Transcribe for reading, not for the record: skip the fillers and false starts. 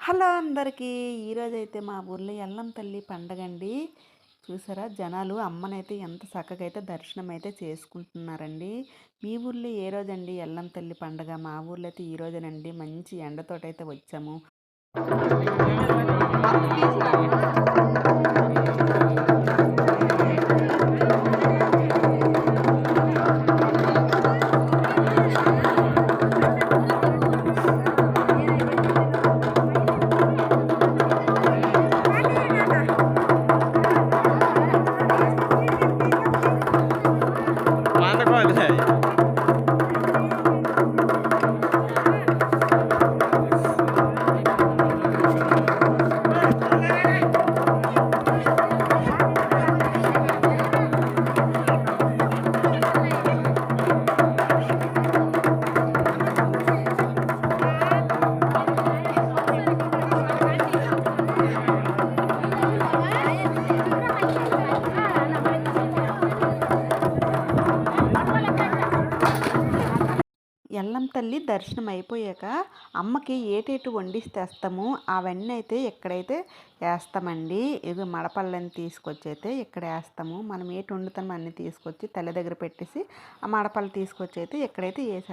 Hello అందరికీ. ఈరోజైతే మా ఊర్లో ఎల్లం తల్లి పండగండి. చూసారా జనాలు అమ్మనైతే ఎంత చక్కగా అయితే దర్శనం అయితే చేసుకుంటున్నారండి. మీ ఊర్లో ఏ రోజండి ఎల్లం తల్లి పండగ? మా ఊర్లో అయితే ఈ రోజేనండి. మంచి ఎండతోటైతే వచ్చాము. మానకోలే ఎల్లం తల్లి దర్శనం అయిపోయాక అమ్మకి ఏటేటు వండిసి తెస్తామో అవన్నీ అయితే ఇక్కడైతే వేస్తామండి. ఇది మడపళ్ళని తీసుకొచ్చి అయితే ఇక్కడ వేస్తాము. మనం ఏటి వండుతామో అన్నీ తీసుకొచ్చి తల్లి దగ్గర పెట్టేసి ఆ మడపళ్ళు తీసుకొచ్చి అయితే ఇక్కడైతే వేసేస్తాం.